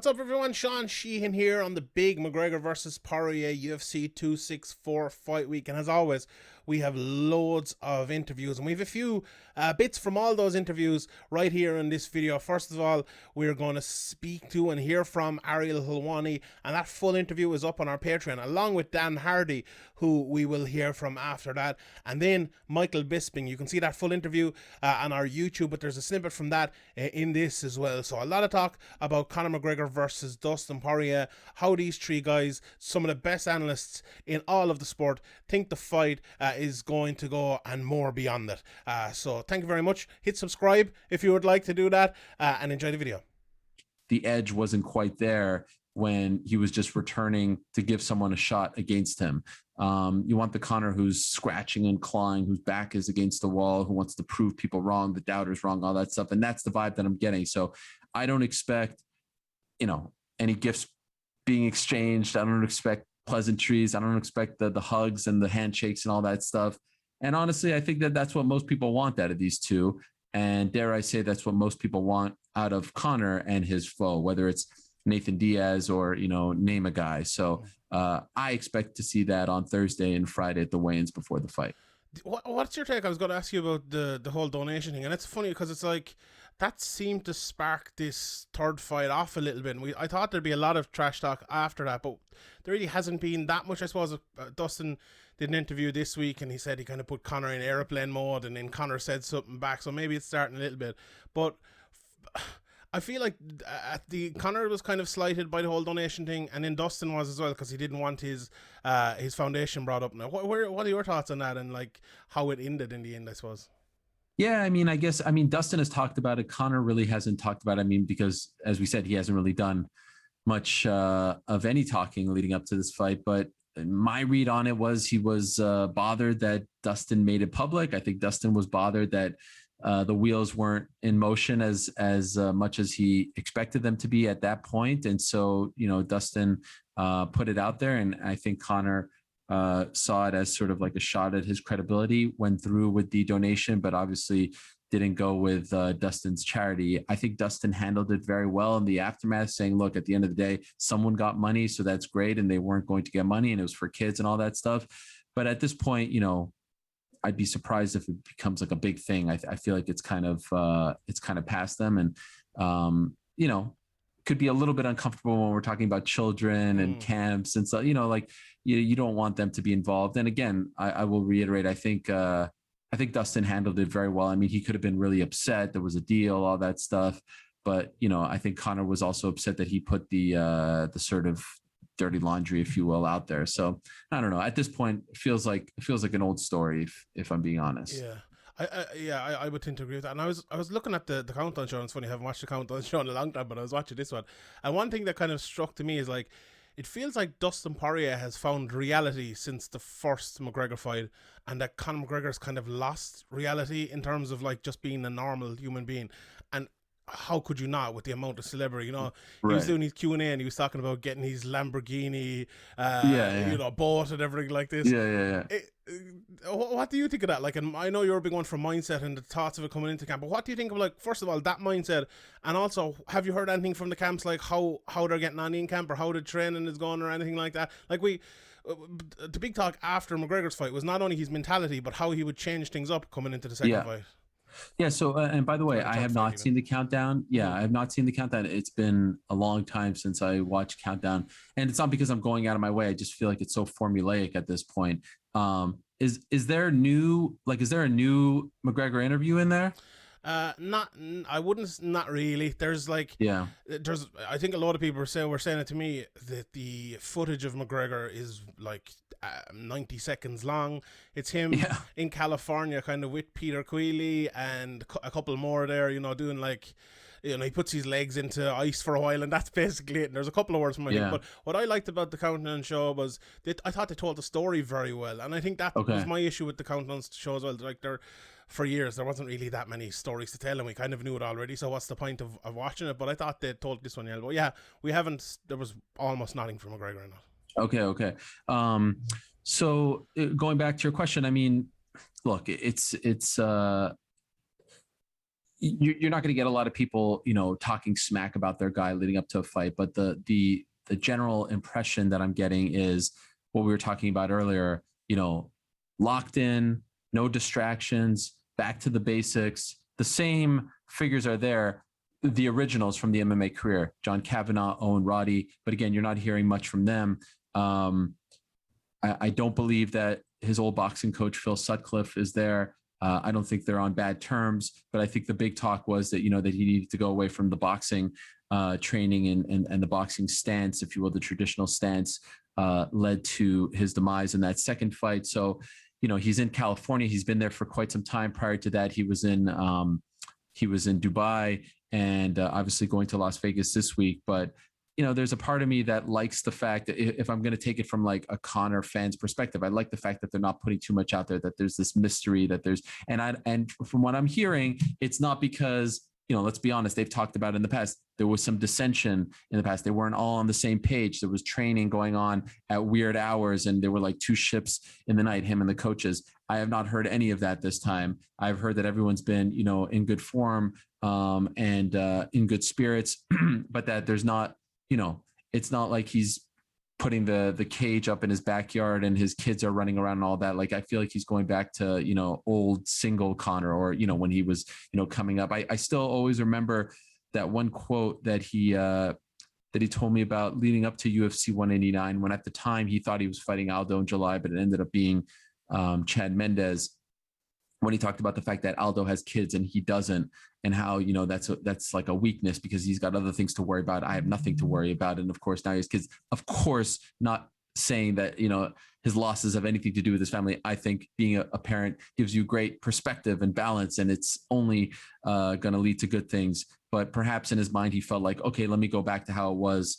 up, everyone? Sean Sheehan here on the big McGregor versus Poirier UFC 264 fight week. And as always, we have loads of interviews, and we have a few bits from all those interviews right here in this video. First of all, we're going to speak to and hear from Ariel Helwani, and that full interview is up on our Patreon, along with Dan Hardy, who we will hear from after that. And then Michael Bisping. You can see that full interview on our YouTube, but there's a snippet from that in this as well. So a lot of talk about Conor McGregor versus Dustin Poirier, how these three guys, some of the best analysts in all of the sport, think the fight is going to go, and more beyond it. So thank you very much. Hit subscribe if you would like to do that, and enjoy the video. The edge wasn't quite there when he was just returning to give someone a shot against him. You want the Conor who's scratching and clawing, whose back is against the wall, who wants to prove people wrong, the doubters wrong, all that stuff. And that's the vibe that I'm getting. So I don't expect, any gifts being exchanged. I don't expect pleasantries. I don't expect the hugs and the handshakes and all that stuff. And honestly, I think that that's what most people want out of these two. And dare I say, that's what most people want out of Conor and his foe, whether it's Nathan Diaz or, name a guy. So I expect to see that on Thursday and Friday at the weigh-ins before the fight. What's your take? I was going to ask you about the whole donation thing, and it's funny because it's like that seemed to spark this third fight off a little bit. And I thought there'd be a lot of trash talk after that, but there really hasn't been that much. I suppose Dustin did an interview this week, and he said he kind of put Conor in airplane mode, and then Conor said something back, so maybe it's starting a little bit. But I feel like Conor was kind of slighted by the whole donation thing, and then Dustin was as well, because he didn't want his foundation brought up. Now, what are your thoughts on that, and like how it ended in the end, I suppose? Yeah, I guess Dustin has talked about it. Conor really hasn't talked about it. Because as we said, he hasn't really done much of any talking leading up to this fight. But my read on it was he was bothered that Dustin made it public. I think Dustin was bothered that the wheels weren't in motion as much as he expected them to be at that point. And so, Dustin put it out there, and I think Conor saw it as sort of like a shot at his credibility, went through with the donation, but obviously didn't go with Dustin's charity. I think Dustin handled it very well in the aftermath, saying, look, at the end of the day, someone got money, so that's great. And they weren't going to get money, and it was for kids and all that stuff. But at this point, I'd be surprised if it becomes like a big thing. I feel like it's kind of past them, and could be a little bit uncomfortable when we're talking about children and camps and so you don't want them to be involved. And again, I will reiterate, I think Dustin handled it very well. He could have been really upset. There was a deal, all that stuff, but I think Conor was also upset that he put the sort of dirty laundry, if you will, out there. So I don't know. At this point, it feels like an old story, if I'm being honest. Yeah. I would tend to agree with that. And I was looking at the Countdown show, and it's funny, I haven't watched the Countdown show in a long time, but I was watching this one. And one thing that kind of struck to me is like, it feels like Dustin Poirier has found reality since the first McGregor fight, and that Conor McGregor's kind of lost reality in terms of like just being a normal human being. And how could you not, with the amount of celebrity? He was doing his Q&A, and he was talking about getting his Lamborghini, boat and everything like this. What do you think of that? Like, and I know you're a big one for mindset and the thoughts of it coming into camp, but what do you think of, like, first of all, that mindset, and also, have you heard anything from the camps, like how they're getting on in camp, or how the training is going, or anything like that? Like, the big talk after McGregor's fight was not only his mentality, but how he would change things up coming into the second fight. Yeah. So, and by the way, I have not seen the countdown. Yeah, I have not seen the countdown. It's been a long time since I watched Countdown, and it's not because I'm going out of my way. I just feel like it's so formulaic at this point. Is there a new McGregor interview in there? Not really. There's I think a lot of people were saying it to me, that the footage of McGregor is like 90 seconds long. It's him in California, kind of with Peter Queeley and a couple more there, doing like, he puts his legs into ice for a while, and that's basically it. And there's a couple of words from him. But what I liked about the Countdown show was that I thought they told the story very well. And I think that was my issue with the Countdown show as well. Like, for years, there wasn't really that many stories to tell, and we kind of knew it already. So what's the point of watching it? But I thought they told this one well. But yeah, there was almost nothing from McGregor in it. Okay. So going back to your question, look, it's you're not going to get a lot of people, talking smack about their guy leading up to a fight. But the general impression that I'm getting is what we were talking about earlier, locked in, no distractions, back to the basics. The same figures are there, the originals from the MMA career, John Kavanagh, Owen Roddy. But again, you're not hearing much from them. I don't believe that his old boxing coach, Phil Sutcliffe, is there. I don't think they're on bad terms, but I think the big talk was that, that he needed to go away from the boxing training and the boxing stance, if you will, the traditional stance led to his demise in that second fight. So, he's in California. He's been there for quite some time. Prior to that, he was in Dubai and obviously going to Las Vegas this week. But there's a part of me that likes the fact that if I'm going to take it from like a Conor fan's perspective, I like the fact that they're not putting too much out there, that there's this mystery, that there's, and from what I'm hearing, it's not because, let's be honest, they've talked about it in the past. There was some dissension in the past. They weren't all on the same page. There was training going on at weird hours, and there were like two ships in the night, him and the coaches. I have not heard any of that this time. I've heard that everyone's been, in good form and in good spirits, but that there's not, it's not like he's putting the cage up in his backyard and his kids are running around and all that. Like, I feel like he's going back to, old single Conor, or, when he was, coming up. I still always remember that one quote that he told me about leading up to UFC 189, when at the time he thought he was fighting Aldo in July, but it ended up being Chad Mendes, when he talked about the fact that Aldo has kids and he doesn't, and how, that's like a weakness because he's got other things to worry about. I have nothing to worry about. And of course, now he has kids, of course, not saying that, his losses have anything to do with his family. I think being a parent gives you great perspective and balance, and it's only going to lead to good things. But perhaps in his mind, he felt like, okay, let me go back to how it was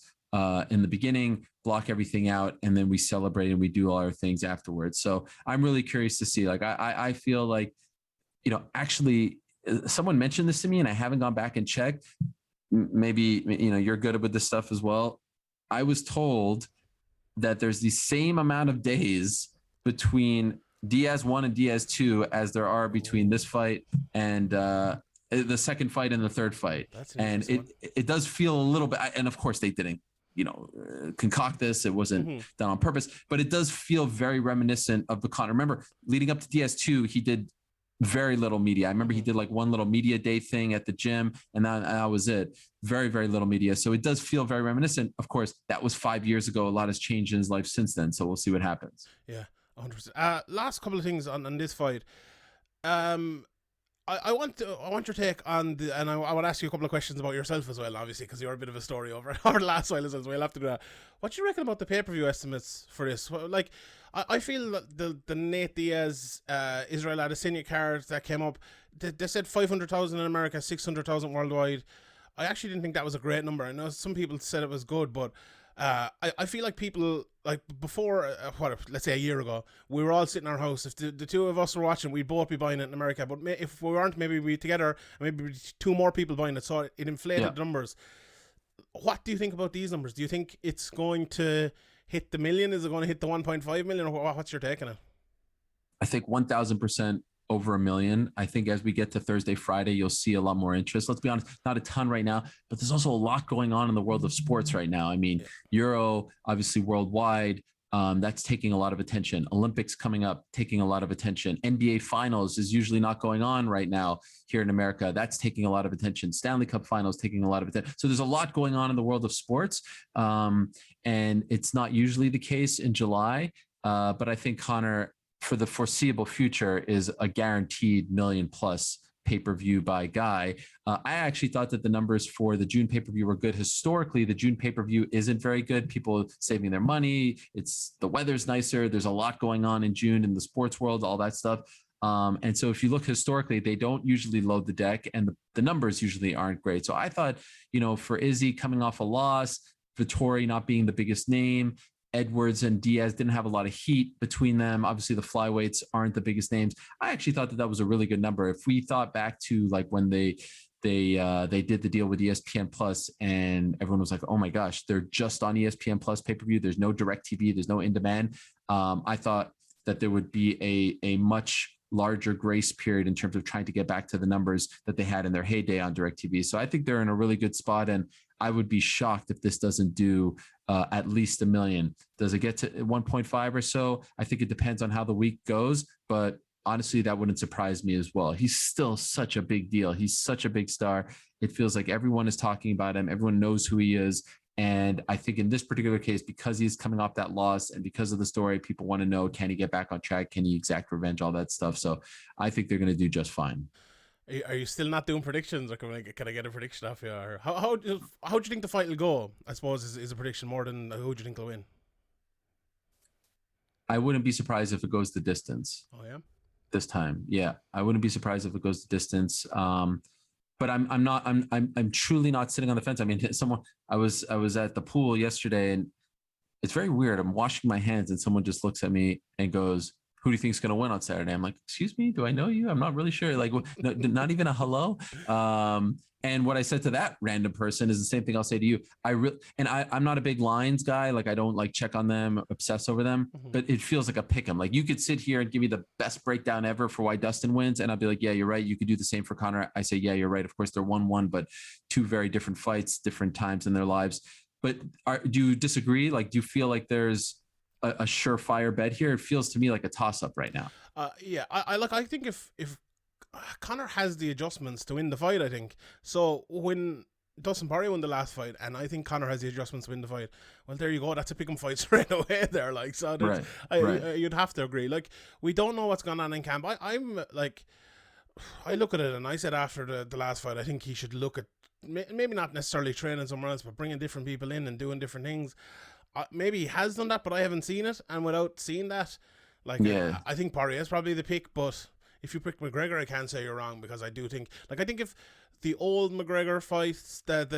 in the beginning, block everything out, and then we celebrate and we do all our things afterwards. So I'm really curious to see. Like, I feel like, actually, someone mentioned this to me and I haven't gone back and checked. Maybe, you're good with this stuff as well. I was told that there's the same amount of days between Diaz 1 and Diaz 2 as there are between this fight and the second fight and the third fight. And it does feel a little bit, and of course they didn't, concoct this. It wasn't done on purpose, but it does feel very reminiscent of the Conor. Remember, leading up to Diaz 2, he did very little media. I remember he did like one little media day thing at the gym, and that was it. Very, very little media. So it does feel very reminiscent. Of course, that was 5 years ago. A lot has changed in his life since then. So we'll see what happens. Yeah, 100%. Last couple of things on this fight. I want your take on and I want to ask you a couple of questions about yourself as well, obviously, because you're a bit of a story over the last while as well. So we'll have to do that. What do you reckon about the pay-per-view estimates for this? Like, I feel that the Nate Diaz Israel Adesanya card that came up, they said 500,000 in America, 600,000 worldwide. I actually didn't think that was a great number. I know some people said it was good, but I feel like people, like before, let's say a year ago, we were all sitting in our house. If the two of us were watching, we'd both be buying it in America. But if we weren't, maybe we'd be together, maybe two more people buying it. So it inflated the numbers. What do you think about these numbers? Do you think it's going to hit the million? Is it going to hit the 1.5 million? Or what's your take on it? I think 1,000% over 1 million. I think as we get to Thursday, Friday, you'll see a lot more interest. Let's be honest, not a ton right now, but there's also a lot going on in the world of sports right now. I mean, Euro, obviously worldwide, that's taking a lot of attention. Olympics coming up, taking a lot of attention. NBA Finals is usually not going on right now here in America. That's taking a lot of attention. Stanley Cup Finals taking a lot of attention. So there's a lot going on in the world of sports, and it's not usually the case in July. But I think Conor, for the foreseeable future, is a guaranteed million plus pay-per-view by Guy. I actually thought that the numbers for the June pay-per-view were good. Historically, the June pay-per-view isn't very good. People saving their money. The weather's nicer. There's a lot going on in June in the sports world, all that stuff. And so if you look historically, they don't usually load the deck, and the numbers usually aren't great. So I thought, for Izzy coming off a loss, Vettori not being the biggest name, Edwards and Diaz didn't have a lot of heat between them. Obviously, the flyweights aren't the biggest names. I actually thought that was a really good number. If we thought back to like when they did the deal with ESPN Plus, and everyone was like, "Oh my gosh, they're just on ESPN Plus pay-per-view. There's no direct TV. There's no in-demand." I thought that there would be a much larger grace period in terms of trying to get back to the numbers that they had in their heyday on DirecTV. So I think they're in a really good spot, and I would be shocked if this doesn't do at least $1 million. Does it get to 1.5 or so? I think it depends on how the week goes, but honestly, that wouldn't surprise me as well. He's still such a big deal. He's such a big star. It feels like everyone is talking about him. Everyone knows who he is. And I think in this particular case, because he's coming off that loss and because of the story, people want to know, can he get back on track? Can he exact revenge? All that stuff. So I think they're going to do just fine. Are you still not doing predictions, or can I get a prediction off you? Or how do you think the fight will go? I suppose is a prediction more than who do you think will win? I wouldn't be surprised if it goes the distance. Oh yeah, this time, yeah, I wouldn't be surprised if it goes the distance. But I'm truly not sitting on the fence. I mean, I was at the pool yesterday, and it's very weird. I'm washing my hands, and someone just looks at me and goes, who do you think is going to win on Saturday? I'm like, excuse me, do I know you? I'm not really sure. Like, no, not even a hello. And what I said to that random person is the same thing I'll say to you. I'm not a big lines guy. Like, I don't like check on them, obsess over them, but it feels like a pick 'em. Like, you could sit here and give me the best breakdown ever for why Dustin wins, and I'll be like, yeah, you're right. You could do the same for Conor. I say, yeah, you're right. Of course, they're 1-1, but two very different fights, different times in their lives. But do you disagree? Like, do you feel like there's a surefire bet here? It feels to me like a toss-up right now. Yeah, I think if Conor has the adjustments to win the fight, I think. So when Dustin Poirier won the last fight, and I think Conor has the adjustments to win the fight, well, there you go. That's a pick 'em fight straight away there. Like, so you'd have to agree. Like, we don't know what's going on in camp. I'm like, I look at it, and I said after the last fight, I think he should look at maybe not necessarily training somewhere else, but bringing different people in and doing different things. Maybe he has done that, but I haven't seen it. And without seeing that, like, yeah. I think Poirier is probably the pick. But if you pick McGregor, I can't say you're wrong, because I do think, like, I think if the old McGregor fights that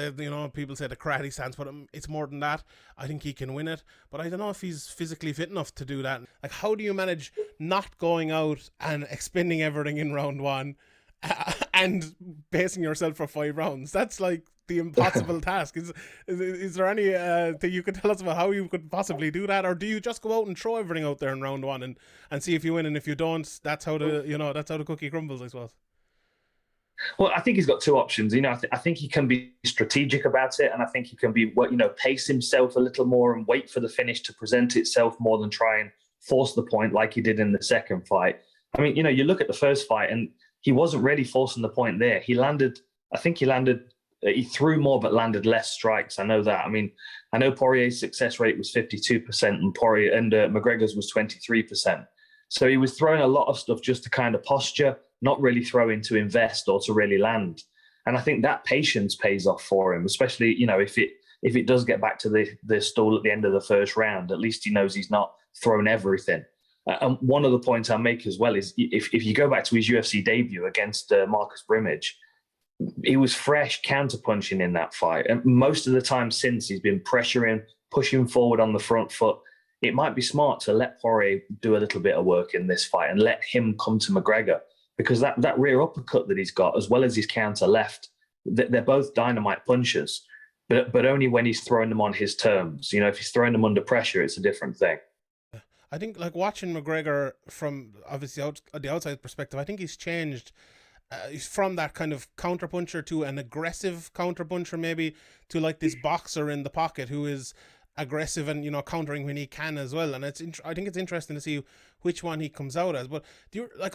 people say the karate stance, but it's more than that. I think he can win it, but I don't know if he's physically fit enough to do that. Like, how do you manage not going out and expending everything in round one and pacing yourself for 5 rounds? That's like the impossible task. Is there any thing you could tell us about how you could possibly do that, or do you just go out and throw everything out there in round one and see if you win, and if you don't, that's how the cookie crumbles, I suppose? Well, I think he's got two options. I think he can be strategic about it, and I think he can be, pace himself a little more and wait for the finish to present itself more than try and force the point like he did in the second fight. I mean, you look at the first fight, and he wasn't really forcing the point there. He threw more but landed less strikes. I know that. I mean, I know Poirier's success rate was 52% and McGregor's was 23%. So he was throwing a lot of stuff just to kind of posture, not really throwing to invest or to really land. And I think that patience pays off for him, especially, if it does get back to the stall at the end of the first round, at least he knows he's not thrown everything. And one of the points I make as well is if you go back to his UFC debut against Marcus Brimage, he was fresh counter-punching in that fight. And most of the time since, he's been pressuring, pushing forward on the front foot. It might be smart to let Poirier do a little bit of work in this fight and let him come to McGregor, because that rear uppercut that he's got, as well as his counter left, they're both dynamite punches, but only when he's throwing them on his terms. If he's throwing them under pressure, it's a different thing. I think, like, watching McGregor from obviously the outside perspective, I think he's changed. He's from that kind of counterpuncher to an aggressive counterpuncher, maybe, to like this boxer in the pocket who is aggressive and countering when he can as well. And I think it's interesting to see which one he comes out as. But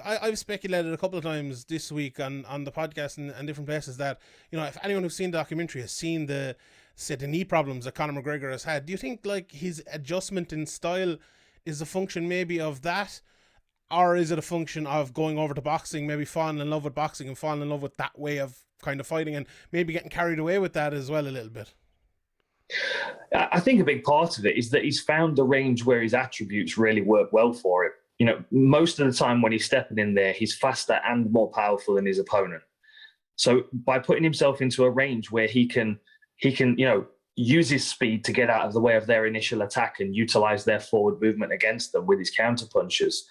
I've speculated a couple of times this week on the podcast and different places that if anyone who's seen the documentary has seen the knee problems that Conor McGregor has had, do you think like his adjustment in style is a function maybe of that? Or is it a function of going over to boxing, maybe falling in love with boxing and falling in love with that way of kind of fighting, and maybe getting carried away with that as well a little bit? I think a big part of it is that he's found the range where his attributes really work well for him. Most of the time when he's stepping in there, he's faster and more powerful than his opponent. So by putting himself into a range where he can, use his speed to get out of the way of their initial attack and utilize their forward movement against them with his counter punches,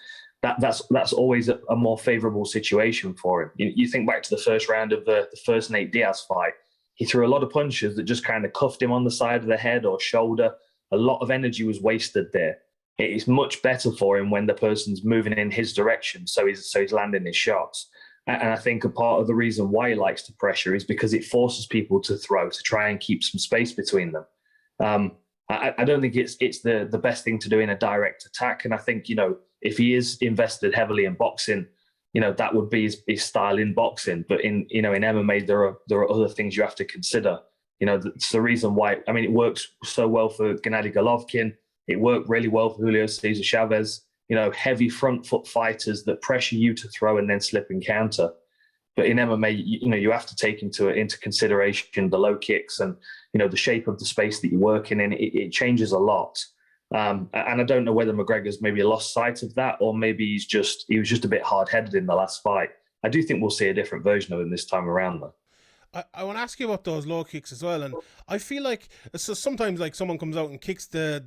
that's always a more favorable situation for him. You think back to the first round of the first Nate Diaz fight. He threw a lot of punches that just kind of cuffed him on the side of the head or shoulder. A lot of energy was wasted there. it's much better for him when the person's moving in his direction, so he's landing his shots. And I think a part of the reason why he likes to pressure is because it forces people to throw, to try and keep some space between them. I don't think it's the best thing to do in a direct attack. And I think, if he is invested heavily in boxing, that would be his style in boxing. But in MMA, there are other things you have to consider. It's the reason why, it works so well for Gennady Golovkin. It worked really well for Julio Cesar Chavez. Heavy front foot fighters that pressure you to throw and then slip and counter. But in MMA, you have to take into consideration the low kicks and, the shape of the space that you're working in. It changes a lot. And I don't know whether McGregor's maybe lost sight of that, or maybe he was just a bit hard-headed in the last fight. I do think we'll see a different version of him this time around, though. I want to ask you about those low kicks as well, and I feel like sometimes like someone comes out and kicks the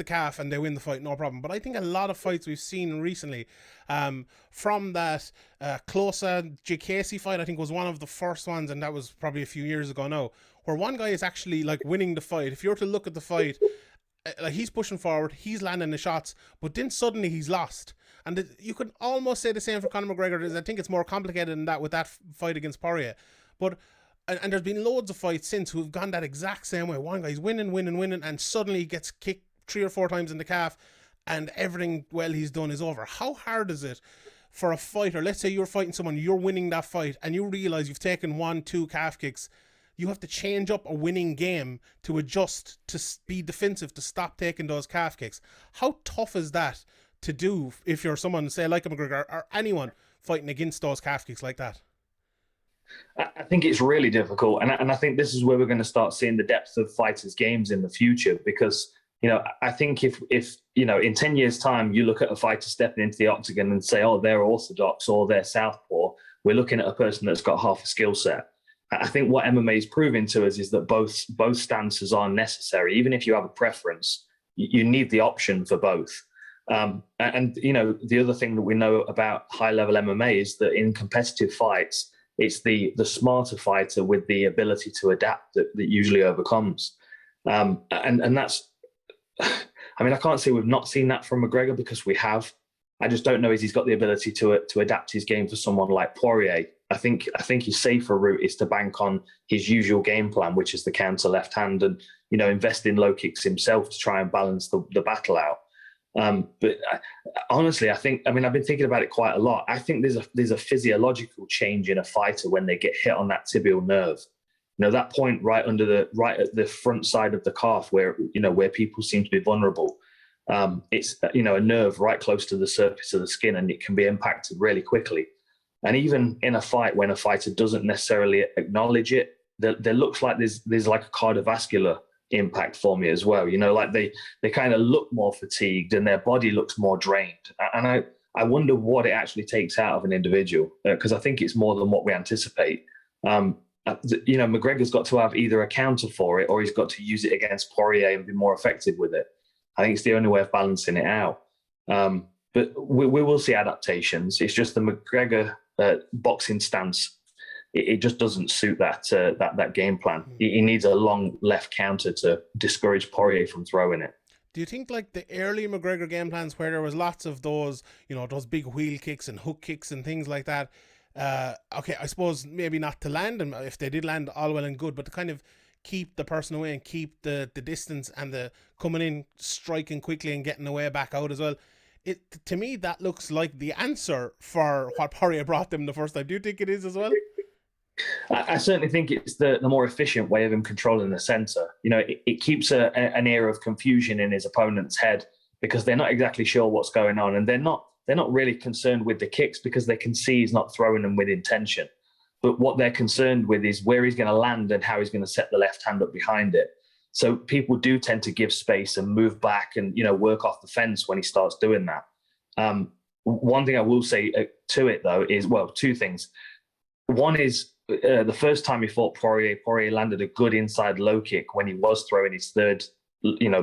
calf and they win the fight, no problem. But I think a lot of fights we've seen recently, from that Closa J. fight, I think was one of the first ones, and that was probably a few years ago now, where one guy is actually like winning the fight. If you were to look at the fight, like he's pushing forward, he's landing the shots, but then suddenly he's lost. And you could almost say the same for Conor McGregor. I think it's more complicated than that with that fight against Poirier. But and there's been loads of fights since who've gone that exact same way. One guy's winning, and suddenly he gets kicked 3 or 4 times in the calf, and everything he's done is over. How hard is it for a fighter? Let's say you're fighting someone, you're winning that fight, and you realize you've taken 1-2 calf kicks. You have to change up a winning game to adjust, to be defensive, to stop taking those calf kicks. How tough is that to do if you're someone, say, like a McGregor or anyone fighting against those calf kicks like that? I think it's really difficult. And I think this is where we're going to start seeing the depth of fighters' games in the future. Because, I think if in 10 years' time, you look at a fighter stepping into the octagon and say, oh, they're orthodox or they're southpaw, we're looking at a person that's got half a skill set. I think what MMA is proving to us is that both stances are necessary. Even if you have a preference, you need the option for both. And the other thing that we know about high-level MMA is that in competitive fights, it's the smarter fighter with the ability to adapt that usually overcomes. And that's, I can't say we've not seen that from McGregor, because we have. I just don't know if he's got the ability to adapt his game for someone like Poirier. I think his safer route is to bank on his usual game plan, which is the counter left hand, and invest in low kicks himself to try and balance the battle out. But honestly, I've been thinking about it quite a lot. I think there's a physiological change in a fighter when they get hit on that tibial nerve. That point right at the front side of the calf where people seem to be vulnerable. It's a nerve right close to the surface of the skin, and it can be impacted really quickly. And even in a fight, when a fighter doesn't necessarily acknowledge it, there looks like there's like a cardiovascular impact for me as well. Like they kind of look more fatigued and their body looks more drained. And I wonder what it actually takes out of an individual, because I think it's more than what we anticipate. McGregor's got to have either a counter for it, or he's got to use it against Poirier and be more effective with it. I think it's the only way of balancing it out. But we will see adaptations. It's just the McGregor boxing stance. It just doesn't suit that game plan. He needs a long left counter to discourage Poirier from throwing it. Do you think like the early McGregor game plans, where there was lots of those, those big wheel kicks and hook kicks and things like that? Okay, I suppose maybe not to land them. If they did land, all well and good, but to kind of keep the person away and keep the distance and the coming in, striking quickly and getting away back out as well. To me, that looks like the answer for what Poirier brought them the first time. Do you think it is as well? I certainly think it's the more efficient way of him controlling the center. It keeps an air of confusion in his opponent's head, because they're not exactly sure what's going on, and they're not really concerned with the kicks, because they can see he's not throwing them with intention. But what they're concerned with is where he's going to land and how he's going to set the left hand up behind it. So people do tend to give space and move back and work off the fence when he starts doing that. One thing I will say to it though is, well, 2 things. One is the first time he fought Poirier landed a good inside low kick when he was throwing his third,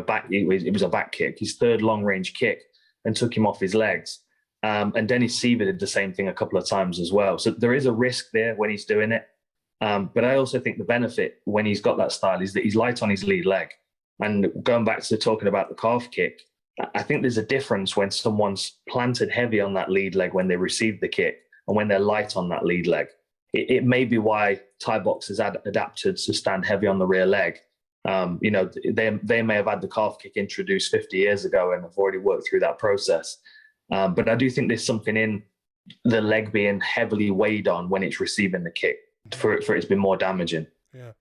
back. It was a back kick, his third long range kick, and took him off his legs. And Dennis Siever did the same thing a couple of times as well. So there is a risk there when he's doing it. But I also think the benefit when he's got that style is that he's light on his lead leg. And going back to talking about the calf kick, I think there's a difference when someone's planted heavy on that lead leg when they receive the kick and when they're light on that lead leg. It may be why Thai boxers adapted to stand heavy on the rear leg. They may have had the calf kick introduced 50 years ago and have already worked through that process. But I do think there's something in the leg being heavily weighed on when it's receiving the kick for it to be more damaging. Yeah.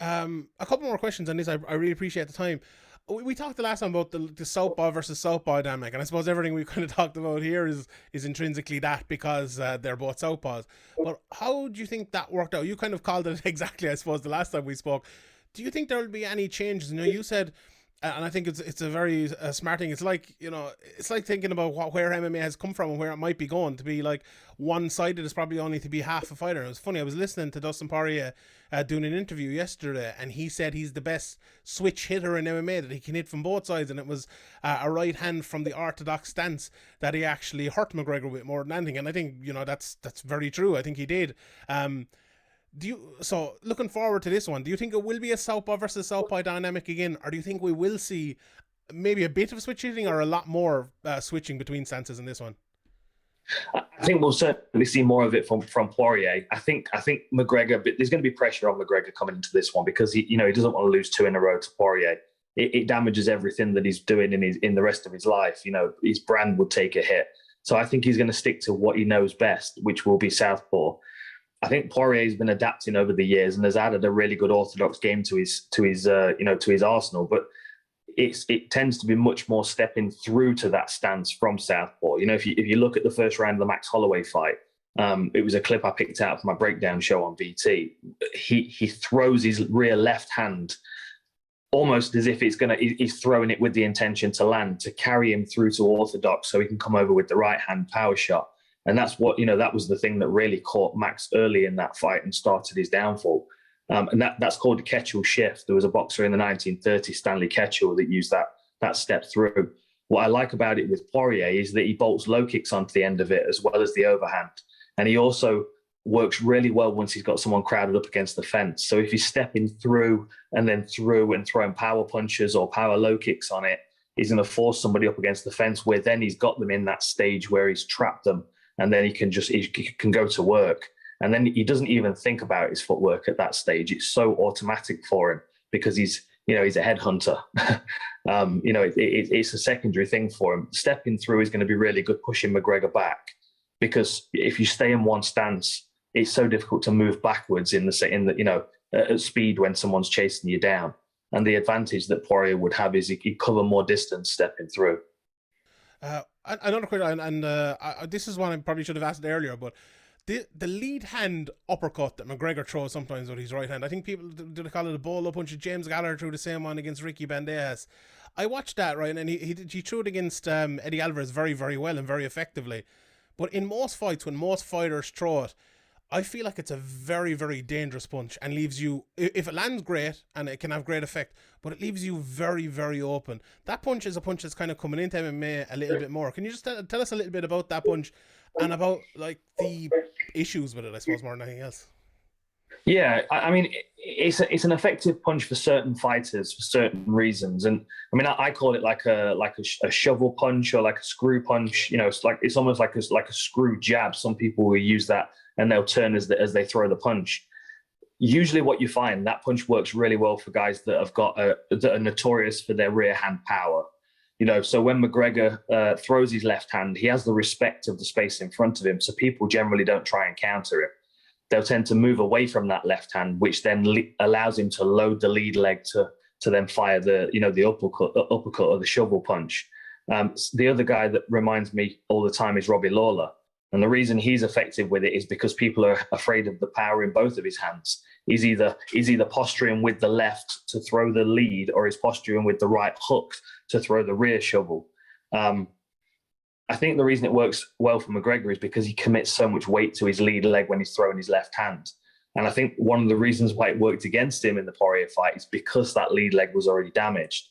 A couple more questions on this. I really appreciate the time. We talked the last time about the Southpaw versus Southpaw dynamic, and I suppose everything we've kind of talked about here is intrinsically that because they're both Southpaws. But how do you think that worked out? You kind of called it exactly, I suppose, the last time we spoke. Do you think there will be any changes? You said, and I think it's a very smart thing. It's like, it's like thinking about where MMA has come from and where it might be going. To be like one-sided is probably only to be half a fighter. It was funny. I was listening to Dustin Poirier doing an interview yesterday, and he said he's the best switch hitter in MMA, that he can hit from both sides, and it was a right hand from the orthodox stance that he actually hurt McGregor with more than anything. And I think that's very true. I think he did. So looking forward to this one, do you think it will be a Southpaw versus Southpaw dynamic again, or do you think we will see maybe a bit of switch hitting or a lot more switching between stances in this one? I think we'll certainly see more of it from Poirier. I think McGregor, but there's going to be pressure on McGregor coming into this one because he doesn't want to lose 2 in a row to Poirier. It damages everything that he's doing in the rest of his life. His brand would take a hit. So I think he's going to stick to what he knows best, which will be Southpaw. I think Poirier's been adapting over the years and has added a really good orthodox game to his arsenal, but it tends to be much more stepping through to that stance from Southpaw. If you look at the first round of the Max Holloway fight, it was a clip I picked out for my breakdown show on BT. He throws his rear left hand almost as if he's throwing it with the intention to land, to carry him through to orthodox so he can come over with the right hand power shot. And that's what, that was the thing that really caught Max early in that fight and started his downfall. And that's called the Ketchel shift. There was a boxer in the 1930s, Stanley Ketchel, that used that step through. What I like about it with Poirier is that he bolts low kicks onto the end of it as well as the overhand. And he also works really well once he's got someone crowded up against the fence. So if he's stepping through and throwing power punches or power low kicks on it, he's going to force somebody up against the fence where then he's got them in that stage where he's trapped them. And then he can go to work. And then he doesn't even think about his footwork at that stage. It's so automatic for him because he's a headhunter. It's a secondary thing for him. Stepping through is going to be really good, pushing McGregor back, because if you stay in one stance, it's so difficult to move backwards at speed when someone's chasing you down. And the advantage that Poirier would have is he cover more distance stepping through. Another question, and this is one I probably should have asked earlier, but the lead hand uppercut that McGregor throws sometimes with his right hand, I think people do they call it a bolo punch. James Gallagher threw the same one against Ricky Bandejas. I watched that, right, and he threw it against Eddie Alvarez very, very well and very effectively. But in most fights, when most fighters throw it, I feel like it's a very, very dangerous punch and leaves you, if it lands great and it can have great effect, but it leaves you very, very open. That punch is a punch that's kind of coming into MMA a little bit more. Can you just tell us a little bit about that punch and about like the issues with it, I suppose, more than anything else? Yeah, I mean, it's an effective punch for certain fighters for certain reasons, and I mean, I call it like a shovel punch or like a screw punch. It's almost like a screw jab. Some people will use that and they'll turn as they throw the punch. Usually, what you find, that punch works really well for guys that that are notorious for their rear hand power. So when McGregor throws his left hand, he has the respect of the space in front of him, so people generally don't try and counter him. They'll tend to move away from that left hand, which then allows him to load the lead leg to then fire the uppercut or the shovel punch. The other guy that reminds me all the time is Robbie Lawler. And the reason he's effective with it is because people are afraid of the power in both of his hands. He's either posturing with the left to throw the lead, or he's posturing with the right hook to throw the rear shovel. I think the reason it works well for McGregor is because he commits so much weight to his lead leg when he's throwing his left hand. And I think one of the reasons why it worked against him in the Poirier fight is because that lead leg was already damaged.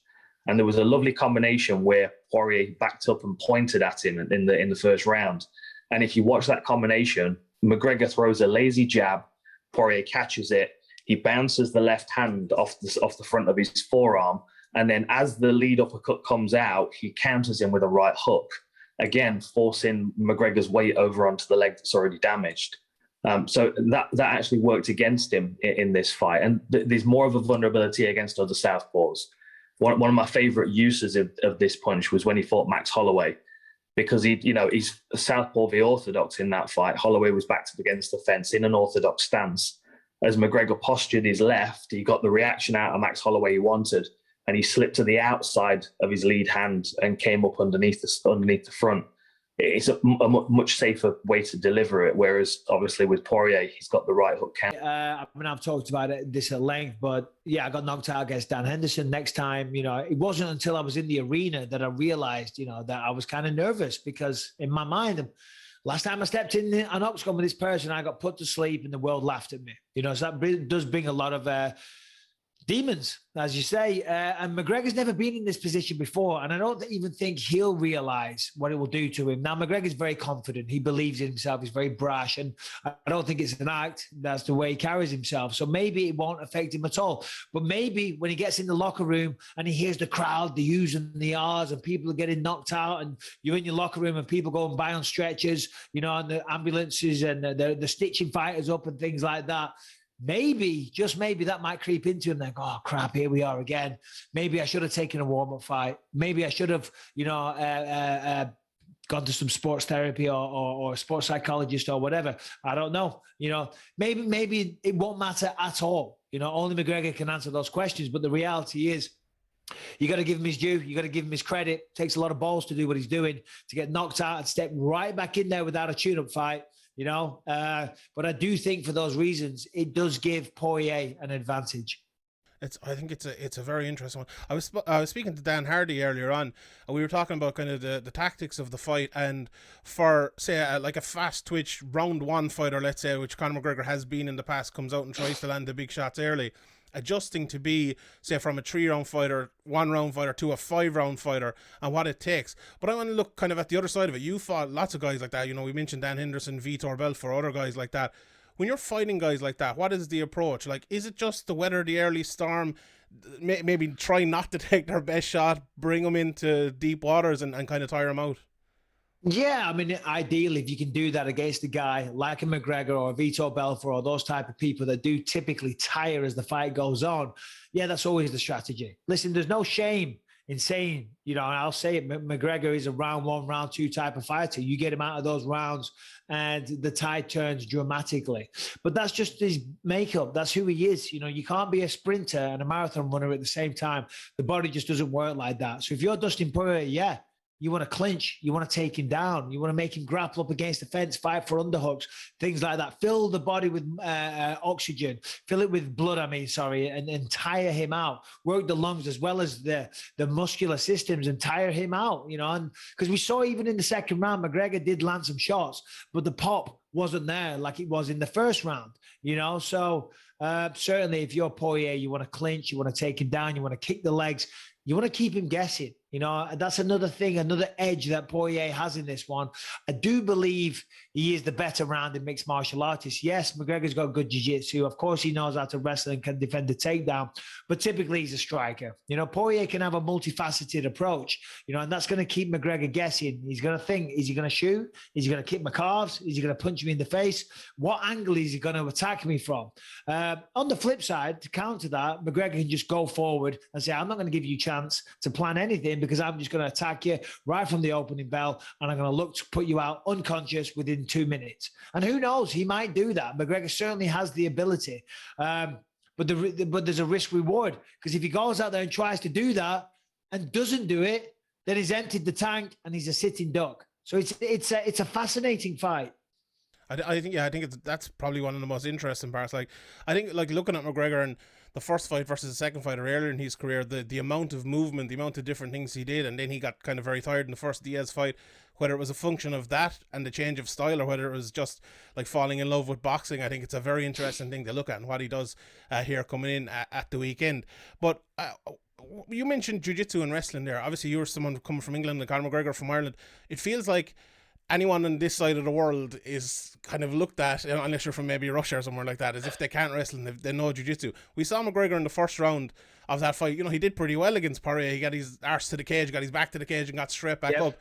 And there was a lovely combination where Poirier backed up and pointed at him in the first round. And if you watch that combination, McGregor throws a lazy jab, Poirier catches it, he bounces the left hand off the front of his forearm, And then as the lead uppercut comes out, he counters him with a right hook, again, forcing McGregor's weight over onto the leg that's already damaged. So that actually worked against him in this fight. And there's more of a vulnerability against other southpaws. One of my favorite uses of this punch was when he fought Max Holloway, because he's a southpaw v orthodox in that fight. Holloway was backed up against the fence in an orthodox stance. As McGregor postured his left, he got the reaction out of Max Holloway he wanted, and he slipped to the outside of his lead hand and came up underneath the front. It's a much safer way to deliver it, whereas obviously with Poirier, he's got the right hook count. I've talked about this at length, but yeah, I got knocked out against Dan Henderson. Next time, it wasn't until I was in the arena that I realized, that I was kind of nervous, because in my mind, last time I stepped in an octagon with this person, I got put to sleep and the world laughed at me. So that does bring a lot of demons, as you say. And McGregor's never been in this position before, and I don't even think he'll realize what it will do to him. Now, McGregor's very confident. He believes in himself. He's very brash, and I don't think it's an act. That's the way he carries himself. So maybe it won't affect him at all. But maybe when he gets in the locker room and he hears the crowd, the yous and the ahs, and people are getting knocked out, and you're in your locker room and people going by on stretchers, and the ambulances and the stitching fighters up and things like that. Maybe, just maybe, that might creep into him. Like, oh crap, here we are again. Maybe I should have taken a warm-up fight. Maybe I should have, gone to some sports therapy or a sports psychologist or whatever. I don't know. Maybe it won't matter at all. Only McGregor can answer those questions. But the reality is, you got to give him his due. You got to give him his credit. It takes a lot of balls to do what he's doing, to get knocked out and step right back in there without a tune-up fight. But I do think for those reasons, it does give Poirier an advantage. I think it's a very interesting one. I was speaking to Dan Hardy earlier on, and we were talking about kind of the tactics of the fight, and for say like a fast twitch round one fighter, let's say, which Conor McGregor has been in the past, comes out and tries to land the big shots early. Adjusting to be, say, from a 3-round fighter, 1-round fighter to a 5-round fighter, and what it takes. But I want to look kind of at the other side of it. You fought lots of guys like that. We mentioned Dan Henderson, Vitor Belfort, other guys like that. When you're fighting guys like that, what is the approach? Like, is it just to weather the early storm, maybe try not to take their best shot, bring them into deep waters and kind of tire them out? Yeah, I mean, ideally, if you can do that against a guy like a McGregor or a Vitor Belfort or those type of people that do typically tire as the fight goes on, yeah, that's always the strategy. Listen, there's no shame in saying, and I'll say it, McGregor is a round 1, round 2 type of fighter. You get him out of those rounds and the tide turns dramatically. But that's just his makeup. That's who he is. You can't be a sprinter and a marathon runner at the same time. The body just doesn't work like that. So if you're Dustin Poirier, yeah, you want to clinch, you want to take him down, you want to make him grapple up against the fence, fight for underhooks, things like that. Fill the body with oxygen, fill it with blood, and tire him out. Work the lungs as well as the muscular systems and tire him out, and because we saw even in the second round, McGregor did land some shots, but the pop wasn't there like it was in the first round, So certainly if you're Poirier, you want to clinch, you want to take him down, you want to kick the legs, you want to keep him guessing. That's another thing, another edge that Poirier has in this one. I do believe he is the better rounded mixed martial artist. Yes, McGregor's got good jiu-jitsu. Of course, he knows how to wrestle and can defend the takedown, but typically he's a striker. Poirier can have a multifaceted approach, and that's going to keep McGregor guessing. He's going to think, is he going to shoot? Is he going to kick my calves? Is he going to punch me in the face? What angle is he going to attack me from? On the flip side, to counter that, McGregor can just go forward and say, I'm not going to give you a chance to plan anything, because I'm just going to attack you right from the opening bell, and I'm going to look to put you out unconscious within 2 minutes. And who knows, he might do that. McGregor certainly has the ability. But there's a risk reward, because if he goes out there and tries to do that and doesn't do it, then he's emptied the tank and he's a sitting duck. So it's a fascinating fight. I think that's probably one of the most interesting parts. Like, I think, like, looking at McGregor and the first fight versus the second fight, or earlier in his career, the amount of movement, the amount of different things he did, and then he got kind of very tired in the first Diaz fight, whether it was a function of that and the change of style, or whether it was just like falling in love with boxing. I think it's a very interesting thing to look at, and what he does here coming in at the weekend. But you mentioned jiu-jitsu and wrestling there. Obviously, you're someone coming from England, and Conor McGregor from Ireland. It feels like anyone on this side of the world is kind of looked at, unless you're from maybe Russia or somewhere like that, as if they can't wrestle and they know jiu-jitsu. We saw McGregor in the first round of that fight. You know, he did pretty well against Poirier. He got his arse to the cage, got his back to the cage, and got straight back up.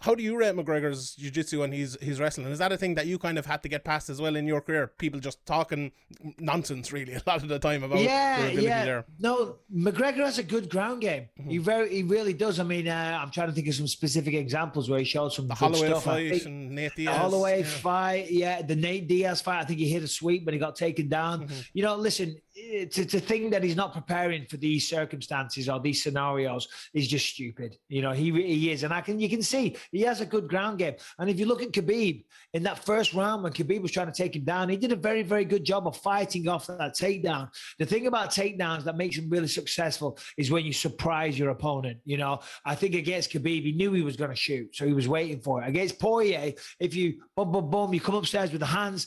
How do you rate McGregor's jiu-jitsu and his wrestling? Is that a thing that you kind of had to get past as well in your career? People just talking nonsense really a lot of the time about their ability there. No, McGregor has a good ground game. Mm-hmm. He really does. I mean, I'm trying to think of some specific examples where he showed some good Holloway stuff. Fight and Nate Diaz. The Holloway fight, the Nate Diaz fight. I think he hit a sweep, but he got taken down. Mm-hmm. You know, listen, to think that he's not preparing for these circumstances or these scenarios is just stupid. You know, he is, and you can see he has a good ground game. And if you look at Khabib in that first round when Khabib was trying to take him down, he did a very, very good job of fighting off that takedown. The thing about takedowns that makes him really successful is when you surprise your opponent. You know, I think against Khabib, he knew he was going to shoot, so he was waiting for it. Against Poirier, if you boom, boom, boom, you come upstairs with the hands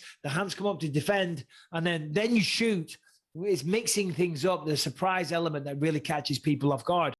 come up to defend, and then you shoot. It's mixing things up, the surprise element that really catches people off guard.